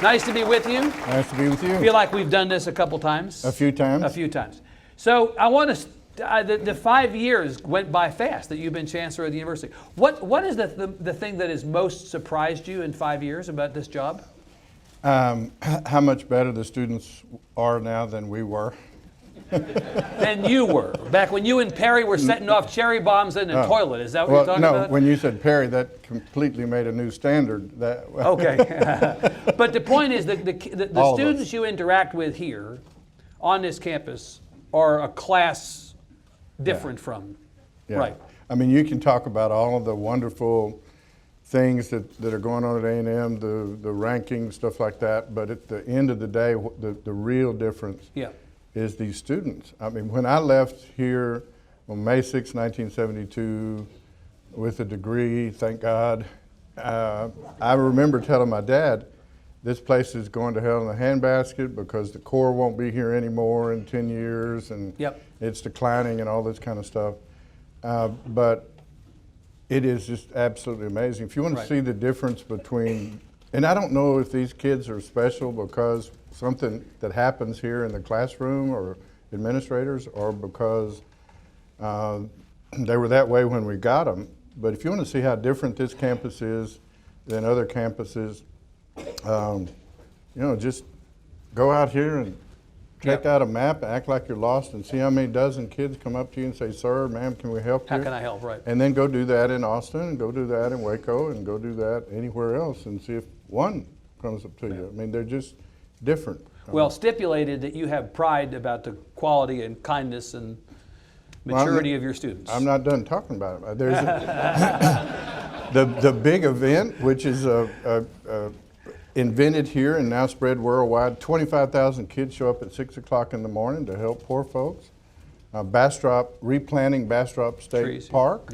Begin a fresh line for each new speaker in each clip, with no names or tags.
Nice to be with you.
Nice to be with you.
I feel like we've done this a couple times.
A few times.
A few times. So I want to, the 5 years went by fast that you've been Chancellor of the University. What is the thing that has most surprised you in 5 years about this job?
How much better the students are now than we were.
Than you were. Back when you and Perry were setting off cherry bombs in a toilet. Is that what you're talking about?
No, when you said Perry, that completely made a new standard.
Okay. But the point is that the students you interact with here on this campus are a class different from.
Yeah.
Right.
I mean, you can talk about all of the wonderful things that are going on at A&M, the rankings, stuff like that, but at the end of the day, the real difference is these students. I mean, when I left here on May 6, 1972, with a degree, thank God, I remember telling my dad, this place is going to hell in a handbasket because the Corps won't be here anymore in 10 years and it's declining and all this kind of stuff. But it is just absolutely amazing. If you want to see the difference between, and I don't know if these kids are special because something that happens here in the classroom or administrators or because they were that way when we got them. But if you want to see how different this campus is than other campuses, you know, just go out here and check out a map, act like you're lost, and see how many dozen kids come up to you and say, sir, ma'am, can we help you?
How can I help, right? And
then go do that in Austin, and go do that in Waco, and go do that anywhere else, and see if one comes up to you. I mean, they're just different.
Well, stipulated that you have pride about the quality and kindness and maturity of your students.
I'm not done talking about it. There's the big event, which is invented here and now spread worldwide. 25,000 kids show up at 6 o'clock in the morning to help poor folks. Replanting Bastrop State Park.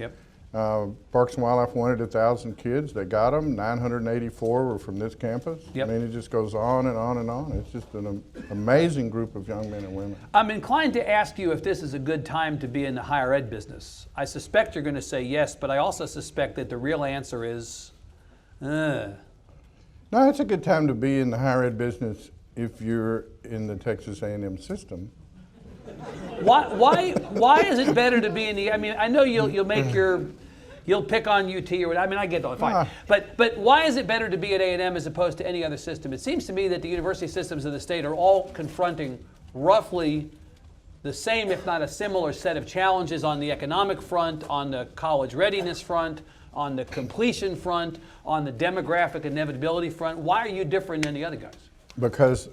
Parks and Wildlife wanted 1,000 kids. They got them. 984 were from this campus. I mean, it just goes on and on and on. It's just an amazing group of young men and women.
I'm inclined to ask you if this is a good time to be in the higher ed business. I suspect you're going to say yes, but I also suspect that the real answer is,
No, it's a good time to be in the higher ed business if you're in the Texas A&M system.
Why is it better to be in the? I mean, I know you'll pick on UT or whatever. I mean, I get that, fine. But why is it better to be at A&M as opposed to any other system? It seems to me that the university systems of the state are all confronting roughly the same, if not a similar set of challenges on the economic front, on the college readiness front, on the completion front, on the demographic inevitability front. Why are you different than the other guys?
Because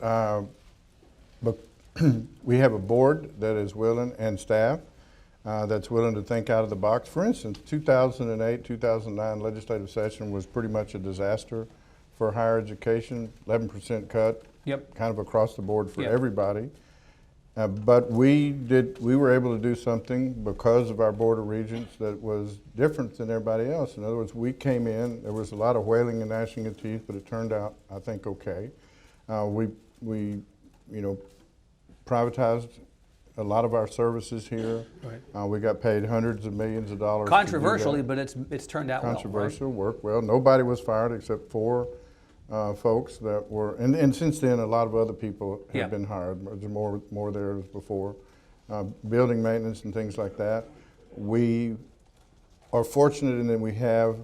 we have a board that is willing, and staff that's willing to think out of the box. For instance, 2008, 2009 legislative session was pretty much a disaster for higher education, 11% cut, kind of across the board for everybody. But we were able to do something because of our Board of Regents that was different than everybody else. In other words, we came in, there was a lot of wailing and gnashing of teeth, but it turned out, I think, okay. We privatized a lot of our services here. We got paid hundreds of millions of dollars.
Controversially, but it's turned out well.
Controversial, worked well. Nobody was fired except 4 folks that were, and since then a lot of other people have been hired. There's more there as before. Building maintenance and things like that. We are fortunate in that we have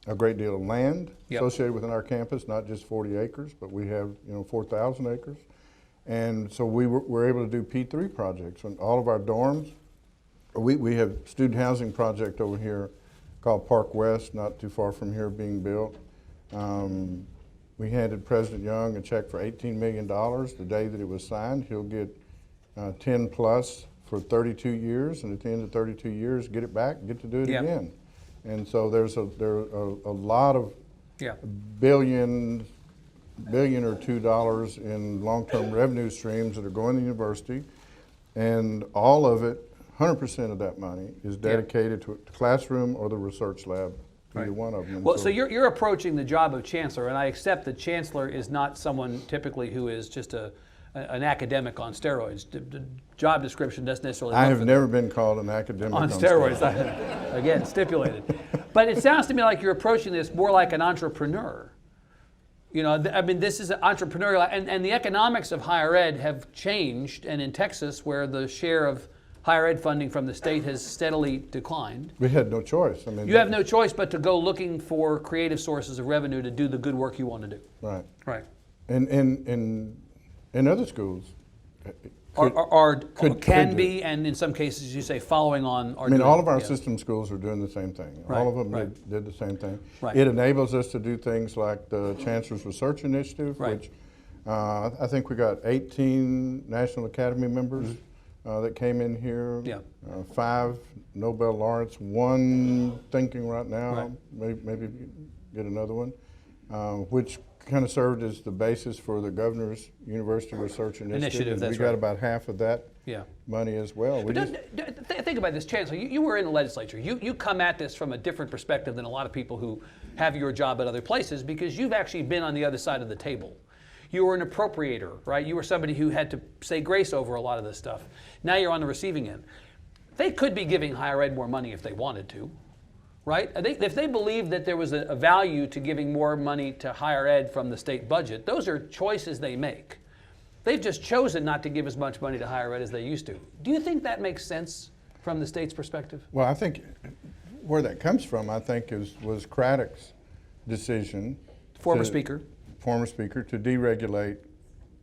a great deal of land associated within our campus, not just 40 acres, but we have 4,000 acres. And so we're able to do P3 projects on all of our dorms. We have a student housing project over here called Park West, not too far from here, being built. We handed President Young a check for $18 million the day that it was signed. He'll get 10 plus for 32 years, and at the end of 32 years, get it back, get to do it again. And so there are a lot of billion or $2 in long-term revenue streams that are going to the university, and all of it, 100% of that money is dedicated to a classroom or the research lab. Either one of them.
Well, so you're approaching the job of Chancellor, and I accept that Chancellor is not someone typically who is just an academic on steroids. The job description doesn't necessarily.
I have never been called an academic on
steroids. Again, stipulated. But it sounds to me like you're approaching this more like an entrepreneur. You know, I mean, this is entrepreneurial, and the economics of higher ed have changed. And in Texas, where the share of higher ed funding from the state has steadily declined,
We had no choice. I mean,
you have no choice but to go looking for creative sources of revenue to do the good work you want to do.
Right.
Right.
And in other schools,
Can be, and in some cases, you say following on.
I mean, all of our system schools are doing the same thing.
Right,
All of them
right.
did the same thing.
Right.
It enables us to do things like the Chancellor's Research Initiative,
Right.
which I think we got 18 National Academy members that came in here.
Yeah.
5 Nobel laureates, 1 thinking right now,
Right.
maybe get another one, which kind of served as the basis for the Governor's University Research Initiative. And
that's
we got
right.
about half of that
Yeah.
money as well. We
But think about this, Chancellor. You were in the legislature. You come at this from a different perspective than a lot of people who have your job at other places, because you've actually been on the other side of the table. You were an appropriator, right? You were somebody who had to say grace over a lot of this stuff. Now you're on the receiving end. They could be giving higher ed more money if they wanted to, right? If they believed that there was a value to giving more money to higher ed from the state budget, those are choices they make. They've just chosen not to give as much money to higher ed as they used to. Do you think that makes sense from the state's perspective?
Well, I think where that comes from, I think, was Craddock's decision.
Former
to deregulate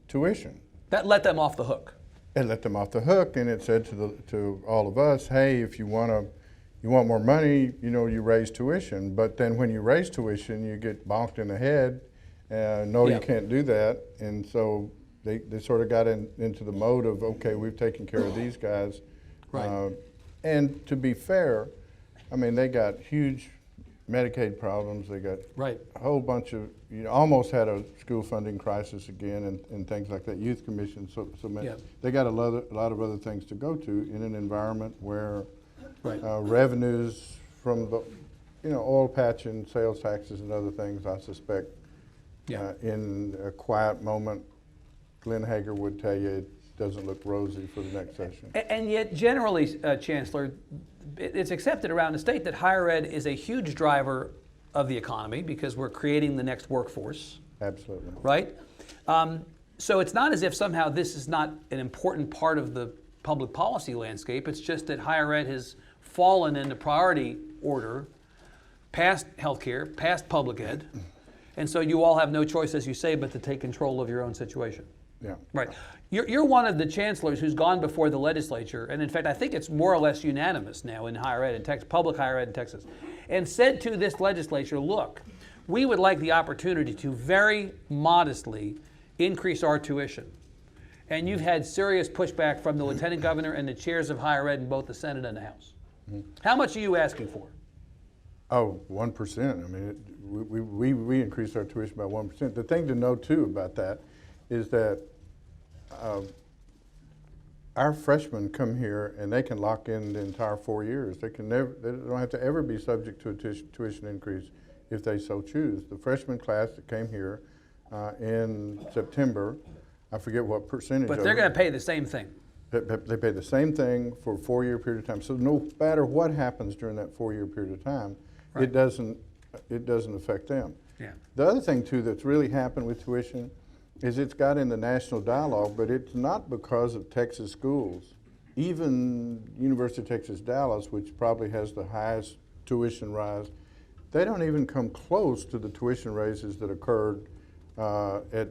tuition.
That let them off the hook.
It let them off the hook, and it said to all of us, hey, if you want more money, you raise tuition. But then when you raise tuition, you get bonked in the head. No,
Yeah.
you can't do that. And so they sort of got into the mode of, okay, we've taken care of these guys.
Right.
And to be fair, I mean, they got huge Medicaid problems. They got
Right.
a whole bunch of, almost had a school funding crisis again, and things like that. Youth Commission. So
Yeah.
they got a lot of other things to go to in an environment where
Right.
revenues from the, oil patch and sales taxes and other things, I suspect,
Yeah.
in a quiet moment, Glenn Hager would tell you it doesn't look rosy for the next session.
And yet, generally, Chancellor, it's accepted around the state that higher ed is a huge driver of the economy because we're creating the next workforce,
Absolutely.
right? So it's not as if somehow this is not an important part of the public policy landscape. It's just that higher ed has fallen into priority order past healthcare, past public ed, and so you all have no choice, as you say, but to take control of your own situation.
Yeah.
Right. You're one of the chancellors who's gone before the legislature, and in fact, I think it's more or less unanimous now in higher ed in Texas, public higher ed in Texas, and said to this legislature, look, we would like the opportunity to very modestly increase our tuition. And you've had serious pushback from the lieutenant governor and the chairs of higher ed in both the Senate and the House. How much are you asking for?
Oh, 1%. I mean, we increased our tuition by 1%. The thing to know too about that is that our freshmen come here and they can lock in the entire 4 years. They don't have to ever be subject to a tuition increase if they so choose. The freshman class that came here in September, I forget what percentage.
But they're going to pay the same thing.
They pay the same thing for a 4-year period of time. So no matter what happens during that 4-year period of time,
Right.
it doesn't affect them.
Yeah.
The other thing too that's really happened with tuition is it's got in the national dialogue, but it's not because of Texas schools. Even University of Texas Dallas, which probably has the highest tuition rise, they don't even come close to the tuition raises that occurred at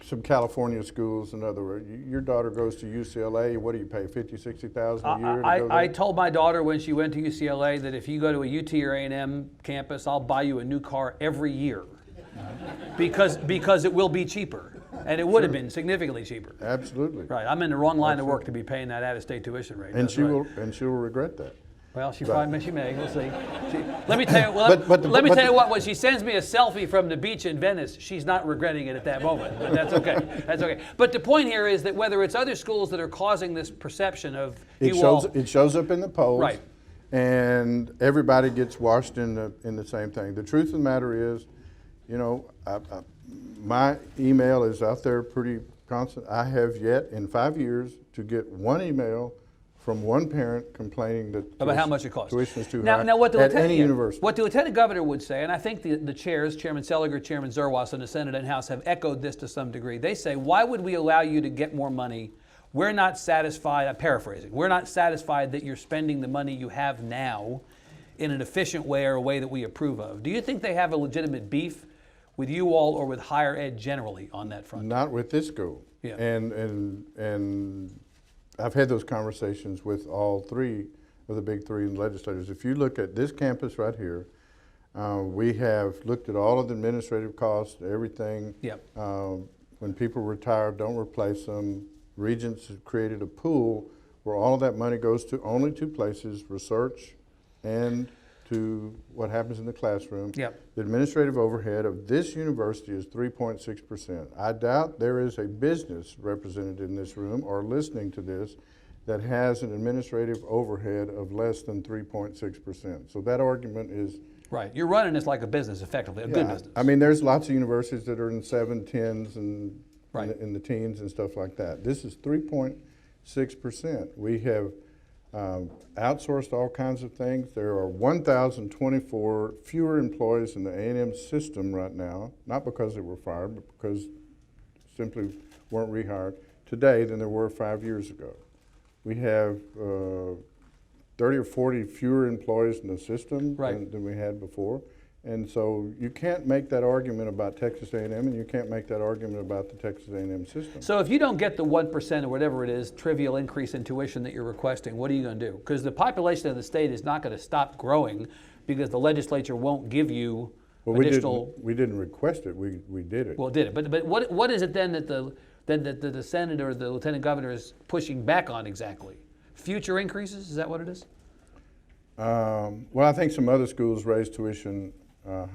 some California schools. In other words, your daughter goes to UCLA, what do you pay, $50,000, $60,000 a year to go there?
I told my daughter when she went to UCLA that if you go to a UT or A&M campus, I'll buy you a new car every year because it will be cheaper. And it would have been significantly cheaper.
Absolutely.
Right. I'm in the wrong line of work to be paying that out-of-state tuition rate.
And
That's right.
she will regret that.
Well, she may. We'll see. Let me tell you. What. When she sends me a selfie from the beach in Venice, she's not regretting it at that moment. But that's okay. That's okay. But the point here is that whether it's other schools that are causing this perception of
it shows up in the polls,
right,
and everybody gets washed in the same thing. The truth of the matter is, my email is out there pretty constant. I have yet in 5 years to get one email from one parent complaining that
about how much it costs.
tuition is too
now,
high
now what the
at
lieutenant,
any university.
What the lieutenant governor would say, and I think the chairs, Chairman Seliger, Chairman Zerwas in the Senate and House have echoed this to some degree. They say, why would we allow you to get more money? We're not satisfied, I'm paraphrasing, we're not satisfied that you're spending the money you have now in an efficient way or a way that we approve of. Do you think they have a legitimate beef with you all or with higher ed generally on that front?
Not with this school.
Yeah.
And I've had those conversations with all three of the big three legislators. If you look at this campus right here, we have looked at all of the administrative costs, everything.
Yep.
When people retire, don't replace them. Regents have created a pool where all of that money goes to only two places, research and to what happens in the classroom.
Yep.
The administrative overhead of this university is 3.6%. I doubt there is a business represented in this room or listening to this that has an administrative overhead of less than 3.6%. So that argument is...
Right, you're running this like a business effectively, a good business.
I mean, there's lots of universities that are in 7, 10s and
right.
in the teens and stuff like that. This is 3.6%. We have outsourced all kinds of things. There are 1,024 fewer employees in the A&M system right now, not because they were fired, but because simply weren't rehired today than there were 5 years ago. We have 30 or 40 fewer employees in the system than we had before. And so you can't make that argument about Texas A&M, and you can't make that argument about the Texas A&M system.
So if you don't get the 1% or whatever it is, trivial increase in tuition that you're requesting, what are you going to do? Because the population of the state is not going to stop growing because the legislature won't give you additional...
We didn't request it, we did it.
Well, did it. But what is it then that the Senate or the Lieutenant Governor is pushing back on exactly? Future increases, is that what it is?
Well, I think some other schools raise tuition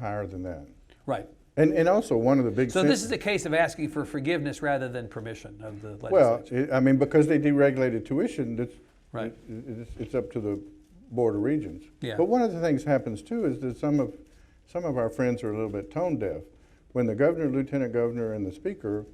higher than that.
Right.
And also one of the big...
So this is a case of asking for forgiveness rather than permission of the
Well,
legislature.
I mean, because they deregulated tuition,
right.
It's up to the Board of Regents.
Yeah.
But one of the things happens too is that some of our friends are a little bit tone deaf. When the governor, lieutenant governor, and the speaker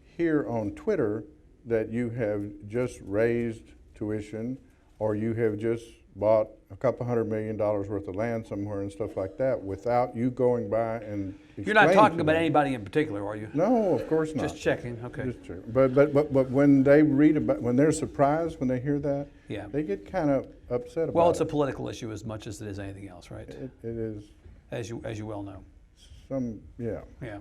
hear on Twitter that you have just raised tuition or you have just bought a couple $100 million worth of land somewhere and stuff like that without you going by and
You're not talking about anybody in particular, are you?
No, of course not.
Just checking, okay.
Just checking. But when they read about, when they're surprised when they hear that,
yeah.
they get kind of upset about it.
Well, it's a political issue as much as it is anything else, right?
It is.
As you well know.
Yeah.
Yeah.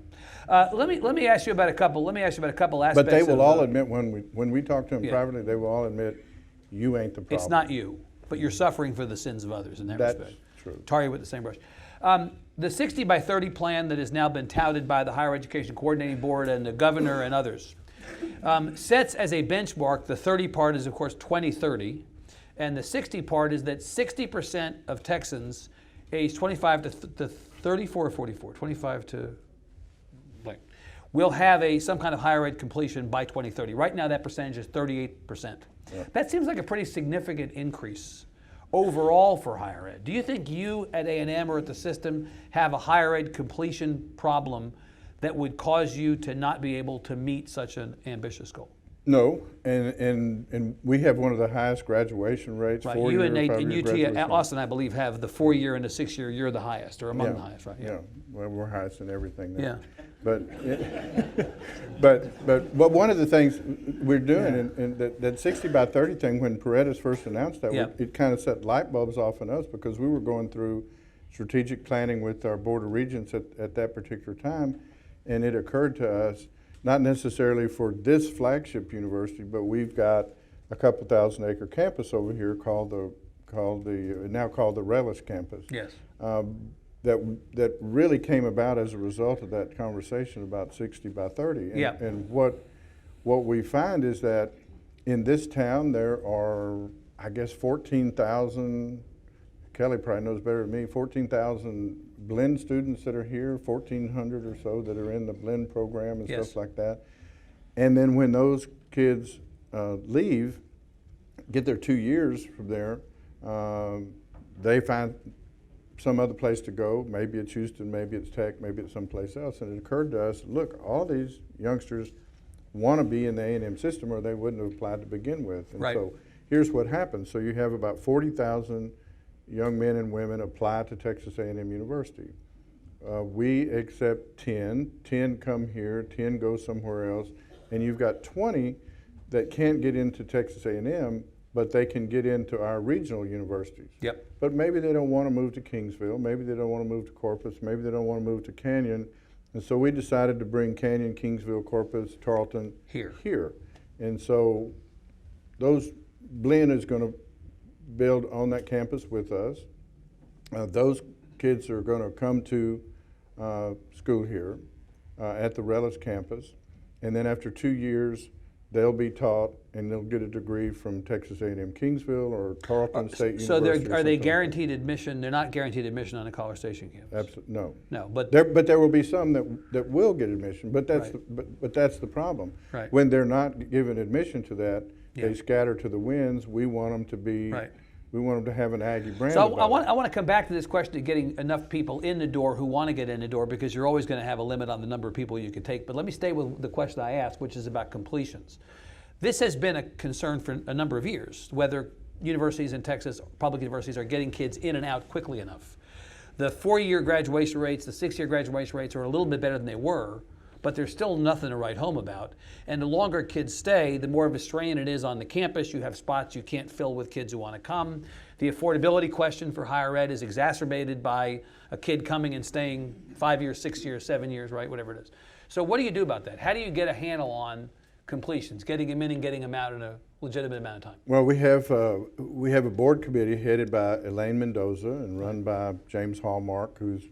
Let me ask you about a couple. Let me ask you about a couple aspects.
But they will all admit when we talk to them privately, they will all admit you ain't the problem.
It's not you, but you're suffering for the sins of others in that respect.
That's true.
Tar you with the same brush. The 60 by 30 plan that has now been touted by the Higher Education Coordinating Board and the governor and others sets as a benchmark, the 30 part is of course 2030, and the 60 part is that 60% of Texans aged 25 to 34 or 44, 25 to blank, will have some kind of higher ed completion by 2030. Right now that percentage is 38%. Yeah. That seems like a pretty significant increase overall for higher ed. Do you think you at A&M or at the system have a higher ed completion problem that would cause you to not be able to meet such an ambitious goal?
No, and we have one of the highest graduation rates.
Right, you and UT Austin, I believe, have the 4-year and the 6-year. You're the highest, or among the highest, right?
Yeah. Well, we're highest in everything now.
Yeah.
But one of the things we're doing, and that 60 by 30 thing, when Paredes first announced that, it kind of set light bulbs off on us because we were going through strategic planning with our Board of Regents at that particular time, and it occurred to us, not necessarily for this flagship university, but we've got a couple thousand-acre campus over here called the Relish campus.
Yes.
That really came about as a result of that conversation about 60 by 30. And what we find is that in this town there are, I guess, 14,000. Kelly probably knows better than me, 14,000 blend students that are here, 1,400 or so that are in the blend program and stuff like that. And then when those kids leave, get their 2 years from there, they find some other place to go. Maybe it's Houston, maybe it's Tech, maybe it's someplace else. And it occurred to us, look, all these youngsters want to be in the A&M system or they wouldn't have applied to begin with. And so here's what happens. So you have about 40,000 young men and women apply to Texas A&M University. We accept 10 come here, 10 go somewhere else, and you've got 20 that can't get into Texas A&M, but they can get into our regional universities.
Yep.
But maybe they don't want to move to Kingsville, maybe they don't want to move to Corpus, maybe they don't want to move to Canyon, and so we decided to bring Canyon, Kingsville, Corpus, Tarleton here. And so those Blinn is going to build on that campus with us. Those kids are going to come to school here at the Relish campus, and then after 2 years they'll be taught and they'll get a degree from Texas A&M Kingsville or Tarleton State University.
So are they guaranteed admission? They're not guaranteed admission on the College Station campus?
Absolutely, no.
No, but
there will be some that will get admission, but that's but that's the problem.
Right.
When they're not given admission to that,
Yeah.
they scatter to the winds. We want them to be.
Right.
We want them to have an Aggie brand.
So I want to come back to this question of getting enough people in the door who want to get in the door, because you're always going to have a limit on the number of people you can take. But let me stay with the question I asked, which is about completions. This has been a concern for a number of years, whether universities in Texas, public universities, are getting kids in and out quickly enough. The 4-year graduation rates, the 6-year graduation rates are a little bit better than they were, but there's still nothing to write home about. And the longer kids stay, the more of a strain it is on the campus. You have spots you can't fill with kids who want to come. The affordability question for higher ed is exacerbated by a kid coming and staying 5 years, 6 years, 7 years, right, whatever it is. So what do you do about that? How do you get a handle on completions, getting them in and getting them out in a legitimate amount of time?
Well, we have a board committee headed by Elaine Mendoza and run by James Hallmark, who's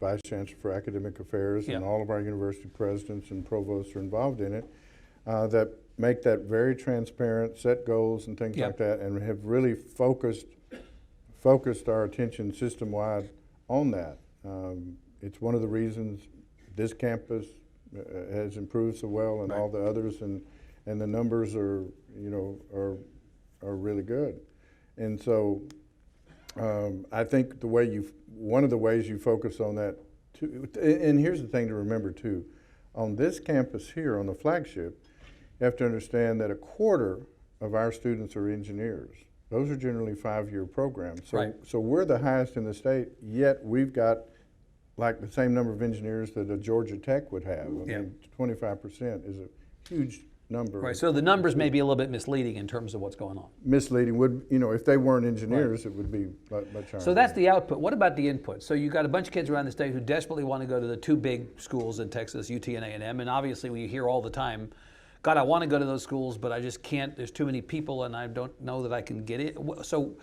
Vice Chancellor for Academic Affairs, and all of our university presidents and provosts are involved in it, that make that very transparent, set goals and things like that, and have really focused our attention system-wide on that. It's one of the reasons this campus has improved so well, and all the others, and the numbers are really good. And so I think one of the ways you focus on that too, and here's the thing to remember too, on this campus here, on the flagship, you have to understand that 1/4 of our students are engineers. Those are generally 5-year programs. So we're the highest in the state, yet we've got like the same number of engineers that a Georgia Tech would have. I mean, 25% is a huge number.
Right, so the numbers may be a little bit misleading in terms of what's going on.
Misleading would, if they weren't engineers, it would be much higher.
So that's the output. What about the input? So you've got a bunch of kids around the state who desperately want to go to the 2 big schools in Texas, UT and A&M, and obviously we hear all the time, God, I want to go to those schools, but I just can't. There's too many people, and I don't know that I can get it. So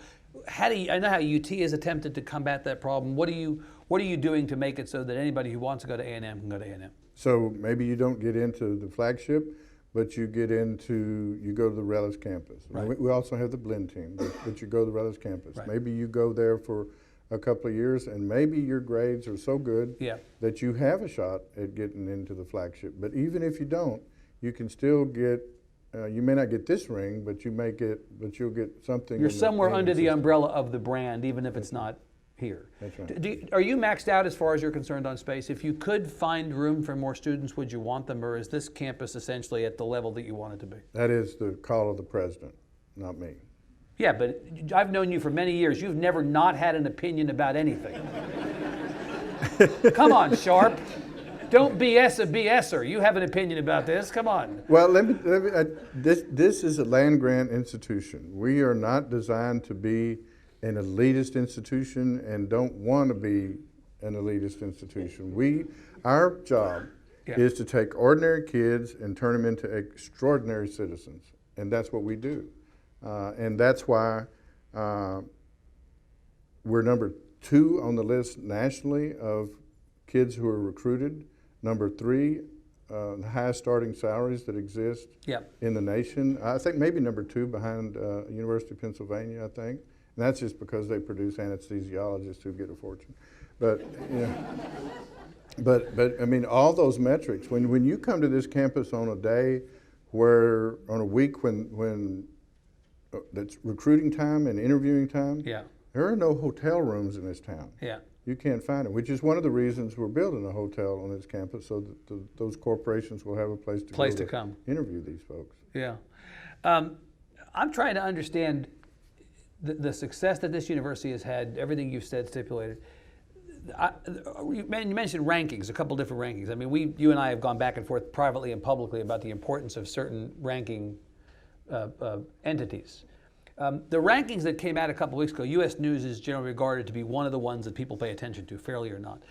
I know how UT has attempted to combat that problem. What are you doing to make it so that anybody who wants to go to A&M can go to A&M?
So maybe you don't get into the flagship, but you go to the Relish campus.
Right.
We also have the Blinn team, but you go to the Relish campus.
Right.
Maybe you go there for a couple of years, and maybe your grades are so good that you have a shot at getting into the flagship. But even if you don't, you can still get. You may not get this ring, but you'll get something.
You're somewhere under the umbrella of the brand, even if it's not here.
That's right.
Are you maxed out as far as you're concerned on space? If you could find room for more students, would you want them, or is this campus essentially at the level that you want it to be?
That is the call of the president, not me.
Yeah, but I've known you for many years. You've never not had an opinion about anything. Come on, Sharp. Don't BS a BSer. You have an opinion about this. Come on.
Well, this is a land-grant institution. We are not designed to be an elitist institution and don't want to be an elitist institution. Our job is to take ordinary kids and turn them into extraordinary citizens, and that's what we do. And that's why we're number 2 on the list nationally of kids who are recruited. Number 3, the highest starting salaries that exist in the nation. I think maybe number 2 behind University of Pennsylvania, I think. And that's just because they produce anesthesiologists who get a fortune. But, but I mean, all those metrics, when you come to this campus on a week when that's recruiting time and interviewing time, there are no hotel rooms in this town. You can't find it, which is one of the reasons we're building a hotel on this campus, so that those corporations will have a place to come interview these folks.
I'm trying to understand the success that this university has had, everything you've said stipulated. You mentioned rankings, a couple different rankings. I mean, you and I have gone back and forth privately and publicly about the importance of certain ranking entities. The rankings that came out a couple weeks ago, U.S. News is generally regarded to be one of the ones that people pay attention to, fairly or not.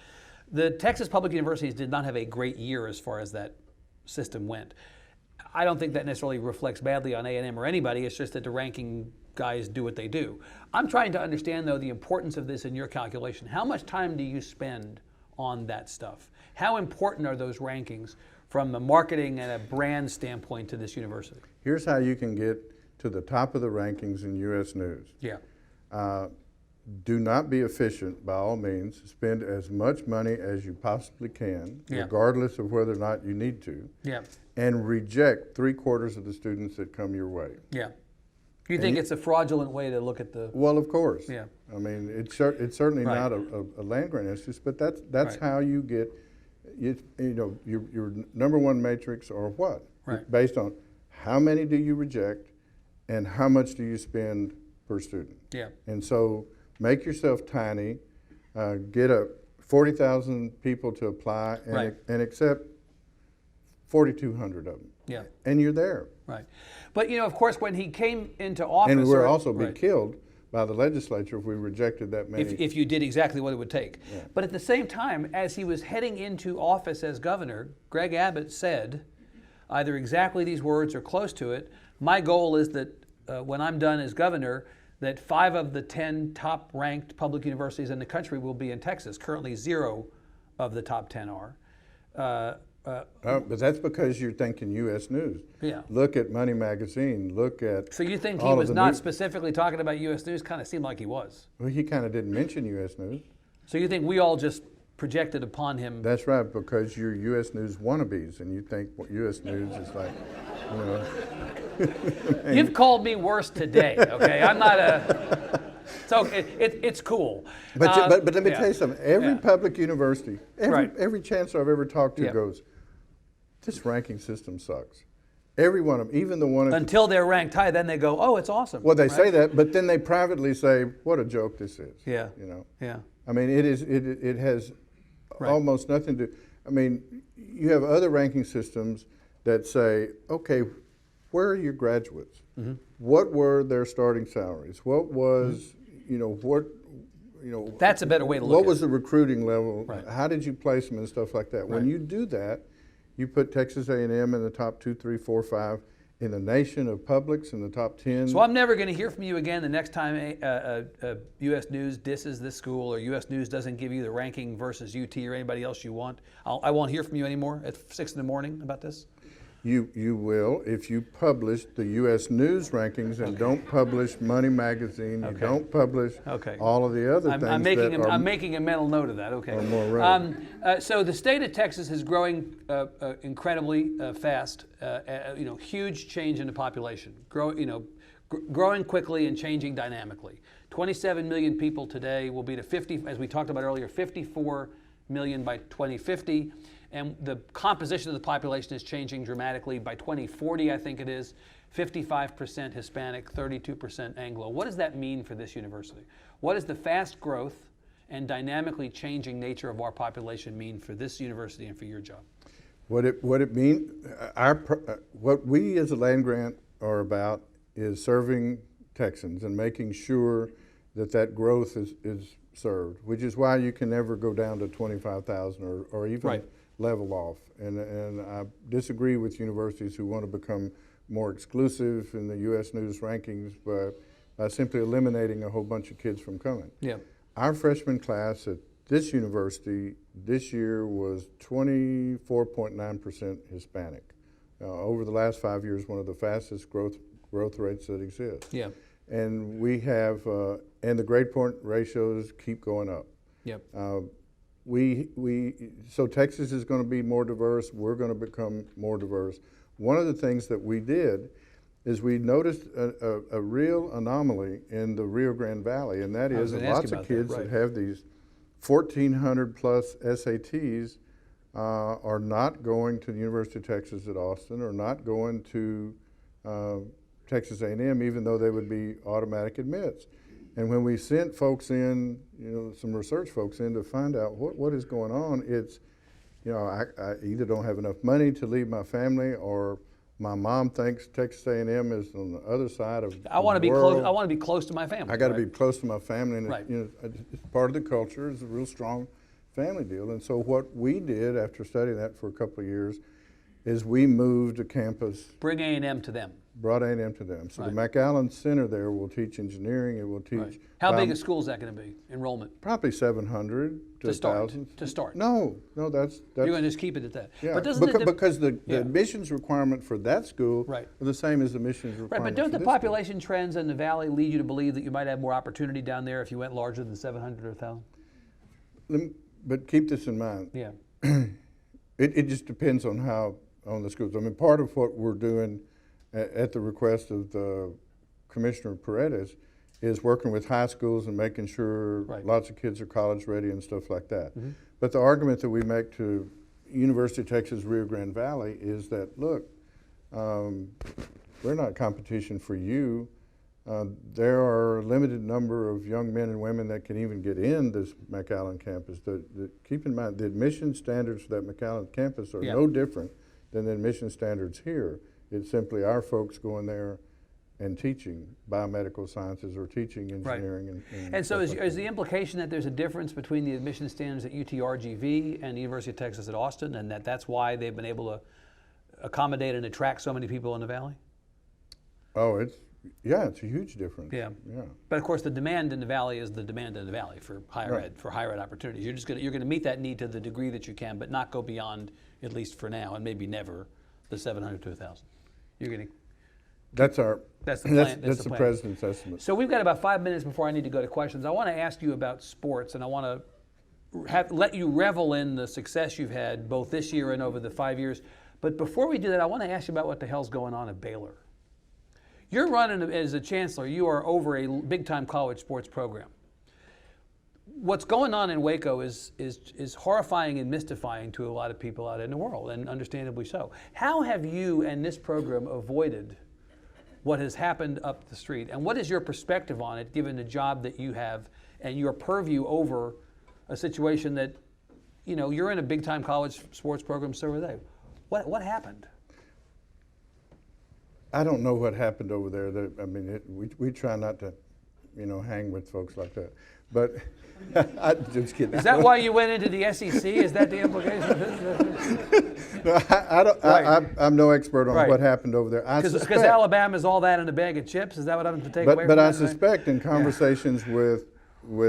The Texas public universities did not have a great year as far as that system went. I don't think that necessarily reflects badly on A&M or anybody. It's just that the ranking guys do what they do. I'm trying to understand, though, the importance of this in your calculation. How much time do you spend on that stuff? How important are those rankings from the marketing and a brand standpoint to this university?
Here's how you can get to the top of the rankings in U.S. News.
Yeah.
Do not be efficient by all means. Spend as much money as you possibly can, regardless of whether or not you need to.
Yeah.
And reject 3/4 of the students that come your way.
Yeah. You think it's a fraudulent way to look at the...
Well, of course.
Yeah.
I mean, it's certainly not a land-grant institute, but that's how you get, your number one matrix or what?
Right.
Based on how many do you reject and how much do you spend per student.
Yeah.
And so make yourself tiny, get 40,000 people to apply and accept 4,200 of them.
Yeah.
And you're there.
Right. But, of course, when he came into office...
And we'll also be killed by the legislature if we rejected that many.
If you did exactly what it would take.
Yeah.
But at the same time, as he was heading into office as governor, Greg Abbott said, either exactly these words or close to it, my goal is that when I'm done as governor, that 5 of the 10 top-ranked public universities in the country will be in Texas. Currently, 0 of the top 10 are.
But that's because you're thinking U.S. News.
Yeah.
Look at Money Magazine. Look at.
So you think he was not specifically talking about U.S. News? Kind of seemed like he was.
Well, he kind of didn't mention U.S. News.
So you think we all just projected upon him?
That's right, because you're U.S. News wannabes, and you think U.S. News is like,
You've called me worse today. Okay, I'm not a. So it's cool.
But let me tell you something. Every public university, every chancellor I've ever talked to goes, this ranking system sucks. Every one of them, even the one
until they're ranked high, then they go, oh, it's awesome.
Well, they say that, but then they privately say, what a joke this is.
Yeah.
Yeah. I mean, it has almost nothing to. I mean, you have other ranking systems that say, okay, where are your graduates? Mm-hmm. What were their starting salaries? What was,
That's a better way to look at it.
What was the recruiting level?
Right.
How did you place them and stuff like that? When you do that, you put Texas A&M in the top 2, 3, 4, 5 in the nation of publics in the top 10.
So I'm never going to hear from you again the next time U.S. News disses this school or U.S. News doesn't give you the ranking versus UT or anybody else you want. I won't hear from you anymore at 6 in the morning about this?
You will if you publish the U.S. News rankings and don't publish Money Magazine. You don't publish all of the other things.
I'm making a mental note of that. Okay.
Are more relevant.
So the state of Texas is growing incredibly fast. Huge change in the population. Growing quickly and changing dynamically. 27 million people today will be to 50, as we talked about earlier, 54 million by 2050. And the composition of the population is changing dramatically. By 2040, I think it is, 55% Hispanic, 32% Anglo. What does that mean for this university? What does the fast growth and dynamically changing nature of our population mean for this university and for your job?
What we as a land grant are about is serving Texans and making sure that growth is served, which is why you can never go down to 25,000 or even level off. And I disagree with universities who want to become more exclusive in the U.S. News rankings by simply eliminating a whole bunch of kids from coming.
Yeah.
Our freshman class at this university this year was 24.9% Hispanic. Over the last 5 years, one of the fastest growth rates that exist.
Yeah.
And we have, and the grade point ratios keep going up.
Yep.
So Texas is going to be more diverse. We're going to become more diverse. One of the things that we did is we noticed a real anomaly in the Rio Grande Valley, and that is that lots of kids that have these 1,400 plus SATs are not going to the University of Texas at Austin or not going to Texas A&M, even though they would be automatic admits. And when we sent folks in, some research folks in to find out what is going on, it's, I either don't have enough money to leave my family, or my mom thinks Texas A&M is on the other side of
I want to be
world.
close. I want to be close to my family.
I got to be close to my family, and
Right.
it's part of the culture. It's a real strong family deal. And so what we did after studying that for a couple of years is we moved a campus.
Bring A&M to them.
Brought A&M to them. So
Right.
the McAllen Center there will teach engineering. It will teach.
Right. How big a school is that going to be? Enrollment
Probably 700 to
to start.
1,000.
To start.
No, that's
You're going to just keep it at that.
yeah.
But doesn't
because the
Yeah.
admissions requirement for that school
Right.
are the same as the admissions
Right,
requirement.
but don't
for
the
this school.
population trends in the valley lead you to believe that you might have more opportunity down there if you went larger than 700 or 1,000?
But keep this in mind.
Yeah.
It just depends on on the schools. I mean, part of what we're doing at the request of the Commissioner Paredes is working with high schools and making sure
Right.
lots of kids are college ready and stuff like that.
Mm-hmm.
But the argument that we make to University of Texas Rio Grande Valley is that, look, we're not competition for you. There are a limited number of young men and women that can even get in this McAllen campus. Keep in mind, the admission standards for that McAllen campus are
Yeah.
no different than the admission standards here. It's simply our folks going there and teaching biomedical sciences or teaching engineering.
And so
stuff like
is
that.
the implication that there's a difference between the admission standards at UTRGV and the University of Texas at Austin, and that's why they've been able to accommodate and attract so many people in the valley?
Oh, it's a huge difference.
Yeah.
Yeah.
But of course, the demand in the valley is the demand in the valley for higher
Right.
ed, for higher ed opportunities. You're going to meet that need to the degree that you can, but not go beyond, at least for now, and maybe never, the 700 to 1,000. You're going to.
That's the plan. That's the
plan.
president's estimate.
So we've got about 5 minutes before I need to go to questions. I want to ask you about sports, and I want to let you revel in the success you've had both this year and over the 5 years. But before we do that, I want to ask you about what the hell's going on at Baylor. You're running as a chancellor. You are over a big-time college sports program. What's going on in Waco is horrifying and mystifying to a lot of people out in the world, and understandably so. How have you and this program avoided what has happened up the street, and what is your perspective on it, given the job that you have and your purview over a situation that, you're in a big-time college sports program, so are they. What happened?
I don't know what happened over there. We try not to, hang with folks like that. But I'm just kidding.
Is that why you went into the SEC? Is that the implication?
No, I'm no expert on
Right.
what happened over there.
Because Alabama's all that in a bag of chips. Is that what I'm to take away from
But
that?
I suspect in conversations with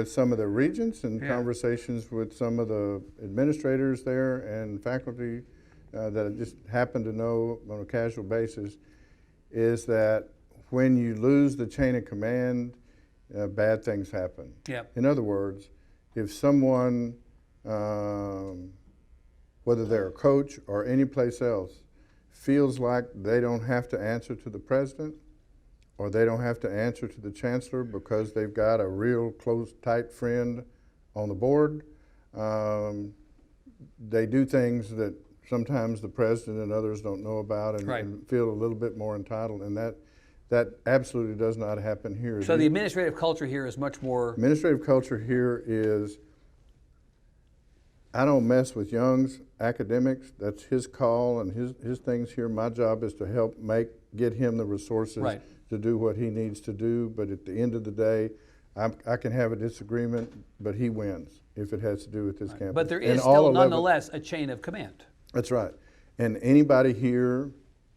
some of the regents and
Yeah.
conversations with some of the administrators there and faculty that I just happen to know on a casual basis, is that when you lose the chain of command, bad things happen.
Yep.
In other words, if someone, whether they're a coach or any place else, feels like they don't have to answer to the president or they don't have to answer to the chancellor because they've got a real close, tight friend on the board, they do things that sometimes the president and others don't know about and,
Right.
and feel a little bit more entitled, and that absolutely does not happen here.
So the administrative culture here is much more.
Administrative culture here is, I don't mess with Young's academics. That's his call and his things here. My job is to help get him the resources
Right.
to do what he needs to do. But at the end of the day, I can have a disagreement, but he wins if it has to do with this campus.
But there
And
is
all
still
11
nonetheless a chain of command.
That's right. And anybody here,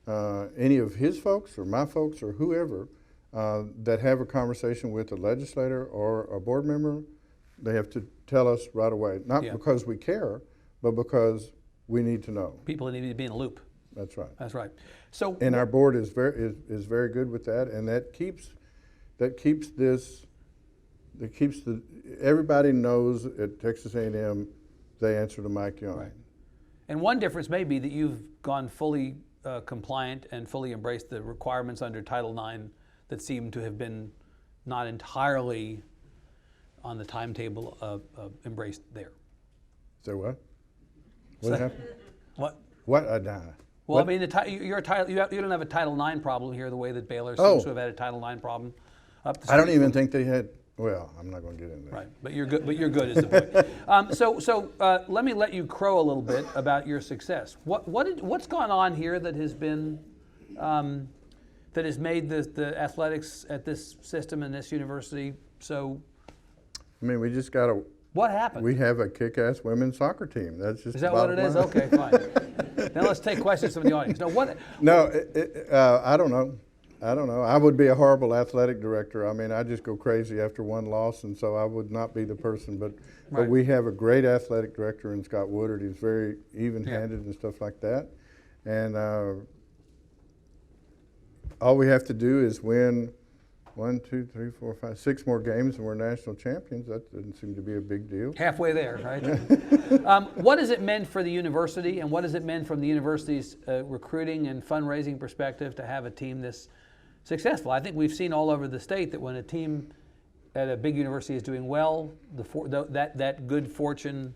any of his folks or my folks or whoever that have a conversation with a legislator or a board member, they have to tell us right away. Not
Yeah.
because we care, but because we need to know.
People need to be in a loop.
That's right.
That's right. So
And our board is very good with that, and that keeps everybody knows at Texas A&M they answer to Mike Young.
Right. And one difference may be that you've gone fully compliant and fully embraced the requirements under Title IX that seem to have been not entirely on the timetable embraced there.
So what?
So-
What happened?
What?
What? Nah.
Well, I mean, you don't have a Title IX problem here the way that Baylor seems to have had a Title IX problem up the street.
I don't even think they had. Well, I'm not going to get into that.
Right, but you're good. But you're good is the point. So let me let you crow a little bit about your success. What's gone on here that has been that has made the athletics at this system and this university so?
I mean, we just got a.
What happened?
We have a kick-ass women's soccer team. That's just.
Is that what it is? Okay, fine. Now let's take questions from the audience. No, what?
No, I don't know. I don't know. I would be a horrible athletic director. I mean, I just go crazy after one loss, and so I would not be the person. But we have a great athletic director in Scott Woodard. He's very even-handed and stuff like that. And all we have to do is win 1, 2, 3, 4, 5, 6 more games, and we're national champions. That doesn't seem to be a big deal.
Halfway there, right? What has it meant for the university, and what has it meant from the university's recruiting and fundraising perspective to have a team this successful? I think we've seen all over the state that when a team at a big university is doing well, that good fortune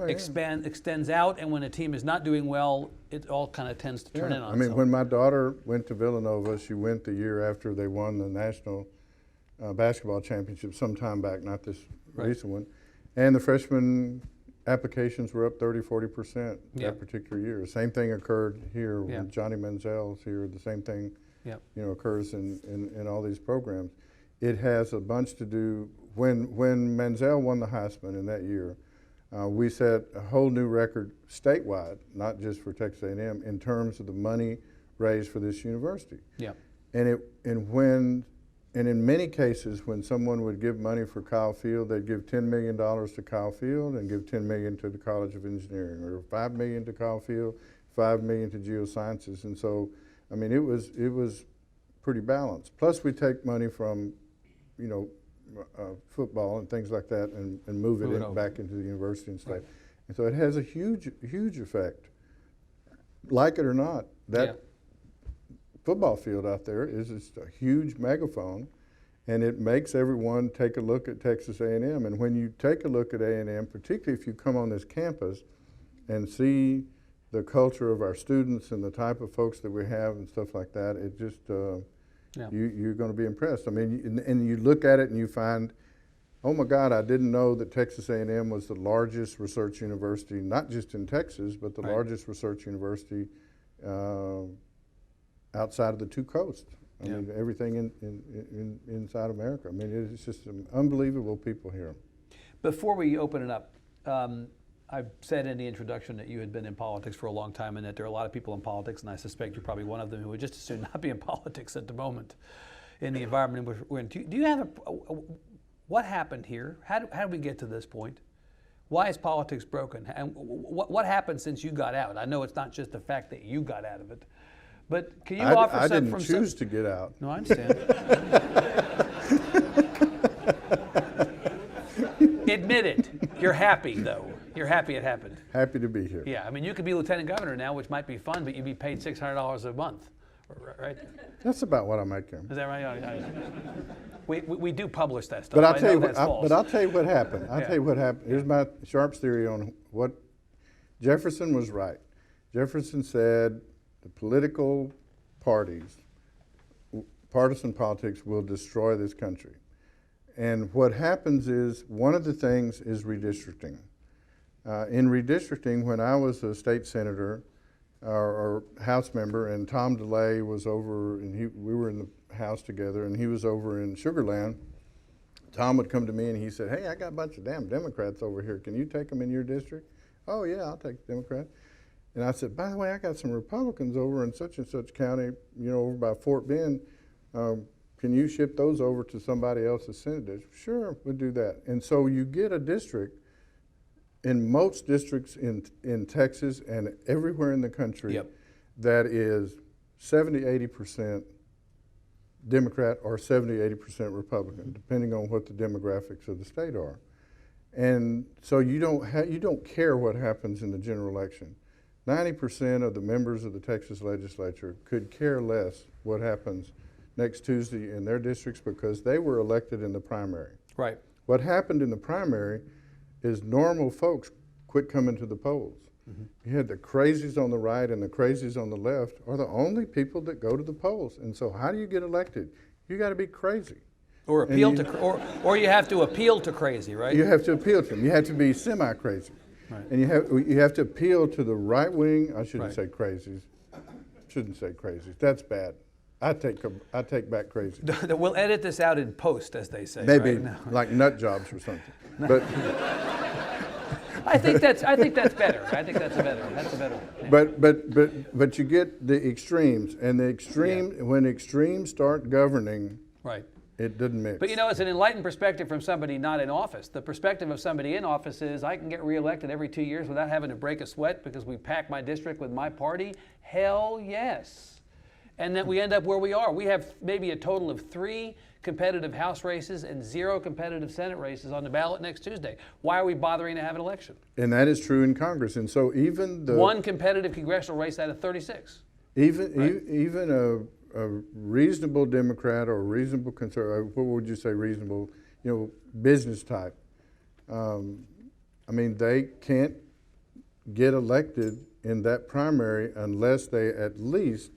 extends out, and when a team is not doing well, it all kind of tends to turn in on itself.
I mean, when my daughter went to Villanova, she went the year after they won the national basketball championship some time back, not this recent one, and the freshman applications were up 30-40% that particular year. Same thing occurred here when Johnny Manziel's here. The same thing occurs in all these programs. It has a bunch to do, when Manziel won the Heisman in that year, we set a whole new record statewide, not just for Texas A&M, in terms of the money raised for this university.
Yeah.
And in many cases, when someone would give money for Kyle Field, they'd give $10 million to Kyle Field and give $10 million to the College of Engineering, or $5 million to Kyle Field, $5 million to Geosciences. And so, I mean, it was pretty balanced. Plus, we take money from, football and things like that, and move it back into the university and stuff. Right. And so it has a huge effect. Like it or not, that football field out there is just a huge megaphone, and it makes everyone take a look at Texas A&M. And when you take a look at A&M, particularly if you come on this campus and see the culture of our students and the type of folks that we have and stuff like that, it just you're going to be impressed. I mean, and you look at it and you find, oh my God, I didn't know that Texas A&M was the largest research university, not just in Texas, but the largest research university outside of the two coasts. I mean, everything inside America. I mean, it's just unbelievable people here.
Before we open it up, I said in the introduction that you had been in politics for a long time, and that there are a lot of people in politics, and I suspect you're probably one of them, who would just as soon not be in politics at the moment in the environment in which we're in. Do you have what happened here? How did we get to this point? Why is politics broken? And what happened since you got out? I know it's not just the fact that you got out of it, but can you offer
I
some
didn't choose to get out.
No, I understand. Admit it. You're happy, though. You're happy it happened.
Happy to be here.
Yeah, I mean, you could be lieutenant governor now, which might be fun, but you'd be paid $600 a month, right?
That's about what I make here.
Is that right? We do publish that stuff.
But I'll tell you what happened. I'll tell you what happened. Here's my Sharp's theory on what Jefferson was right. Jefferson said the political parties, partisan politics, will destroy this country. And what happens is, one of the things is redistricting. In redistricting, when I was a state senator or House member, and Tom DeLay was over, and we were in the House together, and he was over in Sugar Land, Tom would come to me and he said, "Hey, I got a bunch of damn Democrats over here. Can you take them in your district?" "Oh yeah, I'll take the Democrat." And I said, "By the way, I got some Republicans over in such and such county, over by Fort Bend. Can you ship those over to somebody else's Senate district?" "Sure, we'll do that." And so you get a district, in most districts in Texas and everywhere in the country, that is 70-80% Democrat or 70-80% Republican, depending on what the demographics of the state are. And so you don't care what happens in the general election. 90% of the members of the Texas legislature could care less what happens next Tuesday in their districts, because they were elected in the primary.
Right.
What happened in the primary is normal folks quit coming to the polls. You had the crazies on the right and the crazies on the left are the only people that go to the polls. And so how do you get elected? You got to be crazy.
Or appeal or you have to appeal to crazy, right?
You have to appeal to them. You have to be semi-crazy.
Right.
And you have to appeal to the right wing. I shouldn't
Right.
say crazies. Shouldn't say crazies. That's bad. I take back crazy.
We'll edit this out in post, as they say.
Maybe
right? No.
like nut jobs or something. But
I think that's better. I think that's a better. Yeah.
but you get the extremes, and when extremes start governing,
Right.
it doesn't mix.
But you know, it's an enlightened perspective from somebody not in office. The perspective of somebody in office is, I can get reelected every 2 years without having to break a sweat because we pack my district with my party. Hell yes. And then we end up where we are. We have maybe a total of 3 competitive House races and 0 competitive Senate races on the ballot next Tuesday. Why are we bothering to have an election?
And that is true in Congress. And so even the
1 competitive congressional race out of 36.
Even a reasonable Democrat or a reasonable conservative, what would you say reasonable, business type, they can't get elected in that primary unless they at least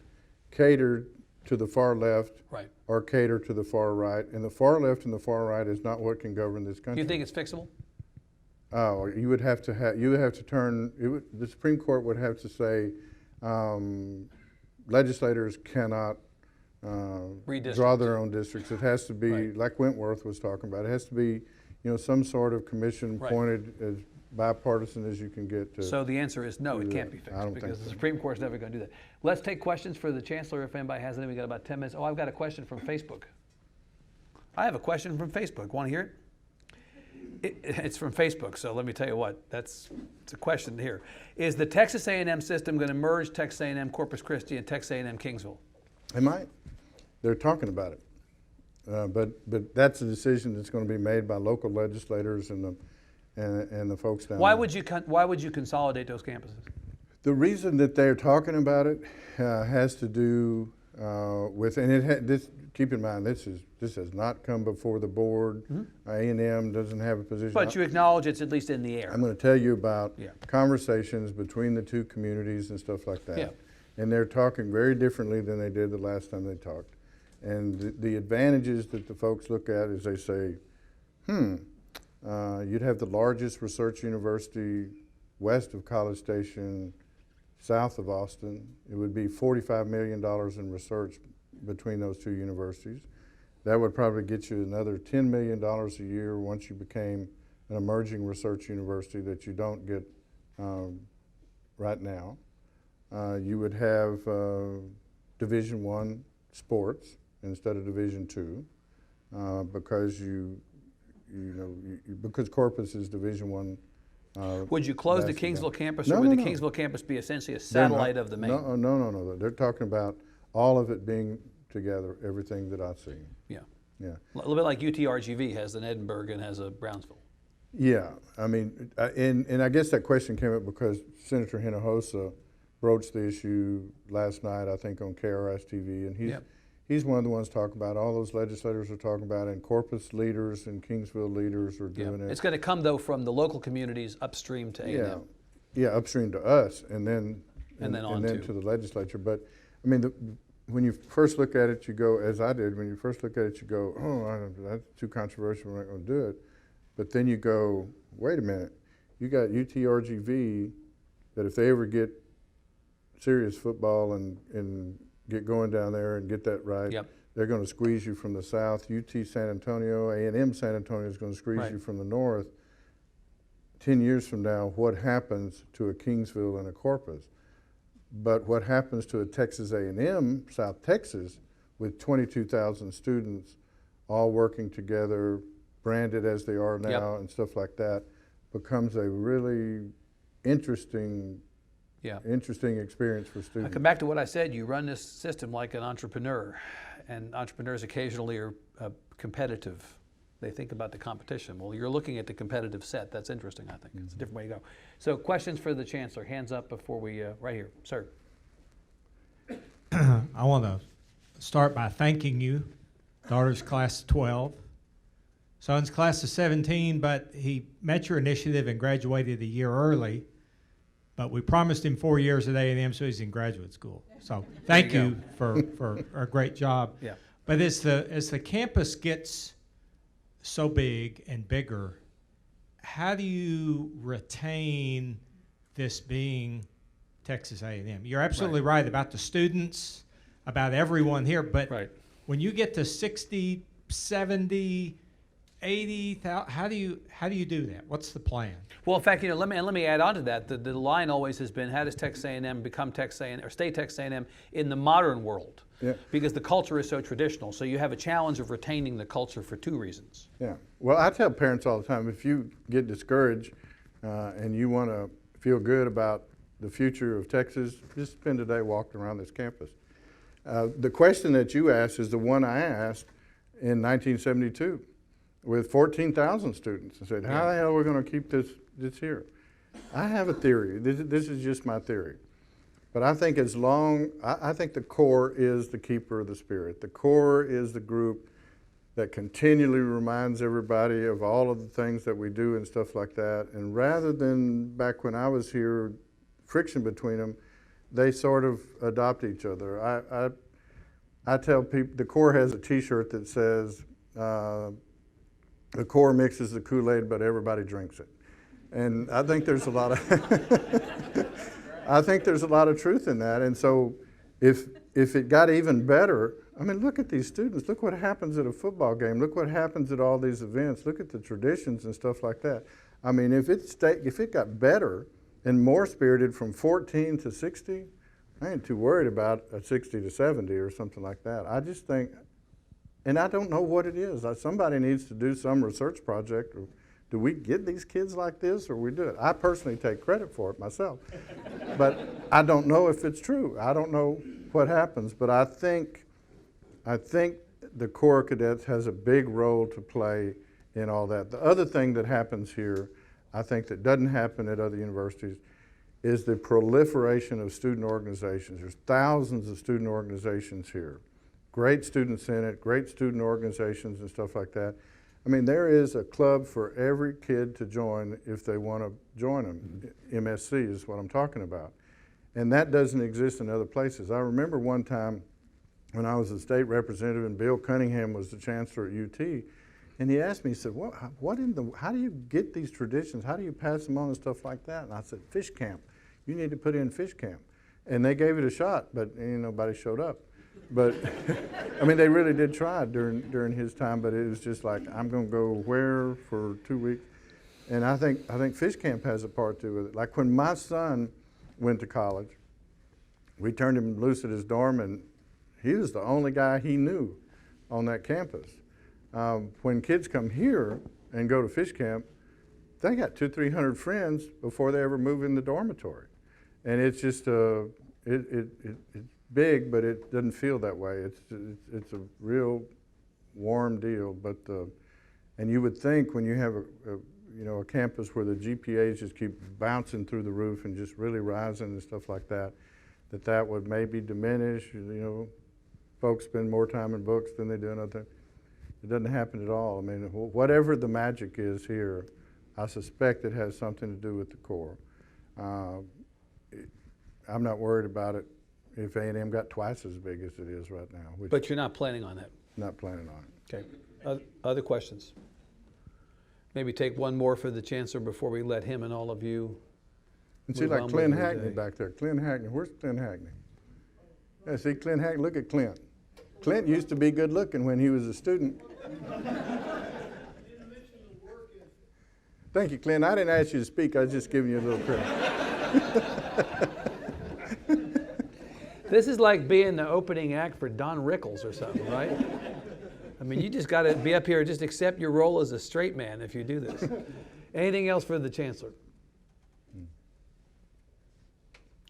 cater to the far left
Right.
or cater to the far right. And the far left and the far right is not what can govern this country.
You think it's fixable?
Oh, you would have to turn, the Supreme Court would have to say legislators cannot draw their own districts. It has to be,
Right.
like Wentworth was talking about, it has to be, some sort of commission
Right.
appointed as bipartisan as you can get to.
So the answer is no, it can't be
I
fixed
don't think
because
so.
the Supreme Court's never going to do that. Let's take questions for the Chancellor if anybody has any. We got about 10 minutes. Oh, I've got a question from Facebook. I have a question from Facebook. Want to hear it? It's from Facebook, so let me tell you what. It's a question here. Is the Texas A&M system going to merge Texas A&M Corpus Christi and Texas A&M Kingsville?
They might. They're talking about it. But that's a decision that's going to be made by local legislators and the folks down
Why
there.
would you consolidate those campuses?
The reason that they're talking about it has to do with, and keep in mind, this has not come before the board. A&M doesn't have a position.
But you acknowledge it's at least in the air.
I'm going to tell you about
Yeah.
conversations between the 2 communities and stuff like that.
Yeah.
And they're talking very differently than they did the last time they talked. And the advantages that the folks look at is they say, you'd have the largest research university west of College Station, south of Austin. It would be $45 million in research between those 2 universities. That would probably get you another $10 million a year once you became an emerging research university that you don't get right now. You would have Division I sports instead of Division II because because Corpus is Division I.
Would you close the
basketball.
Kingsville campus,
No,
or would
no,
the
no.
Kingsville campus be essentially a satellite of the main?
No. They're talking about all of it being together, everything that I've seen.
Yeah.
Yeah.
A little bit like UTRGV has an Edinburgh and has a Brownsville.
Yeah, and I guess that question came up because Senator Hinojosa broached the issue last night, I think, on KRS TV, and he's one of the ones talking about, all those legislators are talking about, and Corpus leaders and Kingsville leaders are doing it.
It's going to come, though, from the local communities upstream to A&M.
Yeah, upstream to us, and then
to
the legislature. But when you first look at it, you go, as I did, when you first look at it, you go, that's too controversial, we're not going to do it. But then you go, wait a minute, you got UTRGV that if they ever get serious football and get going down there and get that right, they're going to squeeze you from the south. UT San Antonio, A&M San Antonio is going to squeeze you from the north. 10 years from now, what happens to a Kingsville and a Corpus? But what happens to a Texas A&M, South Texas, with 22,000 students all working together, branded as they are now and stuff like that, becomes a really interesting experience for students.
I come back to what I said. You run this system like an entrepreneur, and entrepreneurs occasionally are competitive. They think about the competition. Well, you're looking at the competitive set. That's interesting, I think. It's a different way to go. So questions for the Chancellor. Hands up before we, right here. Sir.
I want to start by thanking you. Daughter's class of 12. Son's class of 17, but he met your initiative and graduated a year early. but we promised him 4 years at A&M, so he's in graduate school. So thank you for a great job.
Yeah.
But as the campus gets so big and bigger, how do you retain this being Texas A&M? You're absolutely right about the students, about everyone here, but when you get to 60, 70, 80,000, how do you do that? What's the plan?
Well, in fact, let me add on to that. The line always has been, how does Texas A&M become Texas A&M or stay Texas A&M in the modern world?
Yeah.
Because the culture is so traditional. So you have a challenge of retaining the culture for two reasons.
Yeah. Well, I tell parents all the time, if you get discouraged and you want to feel good about the future of Texas, just spend a day walking around this campus. The question that you asked is the one I asked in 1972 with 14,000 students. I said, how the hell are we going to keep this here? I have a theory. This is just my theory. But I think I think the core is the keeper of the spirit. The core is the group that continually reminds everybody of all of the things that we do and stuff like that. And rather than back when I was here, friction between them, they sort of adopt each other. I tell people, the core has a T-shirt that says, the core mixes the Kool-Aid, but everybody drinks it. And I think there's a lot of I think there's a lot of truth in that. And so if it got even better, I mean, look at these students. Look what happens at a football game. Look what happens at all these events. Look at the traditions and stuff like that. I mean, if it got better and more spirited from 14 to 60, I ain't too worried about a 60 to 70 or something like that. I just think, and I don't know what it is. Somebody needs to do some research project. Or do we get these kids like this, or we do it? I personally take credit for it myself, but I don't know if it's true. I don't know what happens, but I think the Corps of Cadets has a big role to play in all that. The other thing that happens here, I think that doesn't happen at other universities, is the proliferation of student organizations. There's thousands of student organizations here. Great student senate, great student organizations and stuff like that. I mean, there is a club for every kid to join if they want to join them. MSC is what I'm talking about. And that doesn't exist in other places. I remember one time when I was a state representative and Bill Cunningham was the chancellor at UT, and he asked me, he said, how do you get these traditions? How do you pass them on and stuff like that? And I said, fish camp. You need to put in fish camp. And they gave it a shot, but nobody showed up. But I mean, they really did try during his time, but it was just like, I'm going to go where for 2 weeks? And I think fish camp has a part to do with it. Like when my son went to college, we turned him loose at his dorm, and he was the only guy he knew on that campus. When kids come here and go to fish camp, they got 200-300 friends before they ever move in the dormitory. And it's just, it's big, but it doesn't feel that way. It's a real warm deal. But and you would think when you have a campus where the GPAs just keep bouncing through the roof and just really rising and stuff like that, that would maybe diminish. Folks spend more time in books than they do in other things. It doesn't happen at all. I mean, whatever the magic is here, I suspect it has something to do with the Corps. I'm not worried about it if A&M got twice as big as it is right now.
But you're not planning on that?
Not planning on it.
Okay. Other questions? Maybe take one more for the Chancellor before we let him and all of you.
And see, like Clint Hackney back there. Clint Hackney. Where's Clint Hackney? Yeah, see Clint Hackney? Look at Clint. Clint used to be good looking when he was a student. Thank you, Clint. I didn't ask you to speak. I was just giving you a little credit.
This is like being the opening act for Don Rickles or something, right? I mean, you just got to be up here and just accept your role as a straight man if you do this. Anything else for the Chancellor?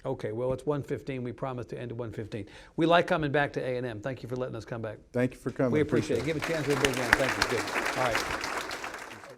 Okay, well, it's 1:15. We promised to end at 1:15. We like coming back to A&M. Thank you for letting us come back.
Thank you for coming.
We appreciate it. Give a chance to a big hand. Thank you. Good. All right.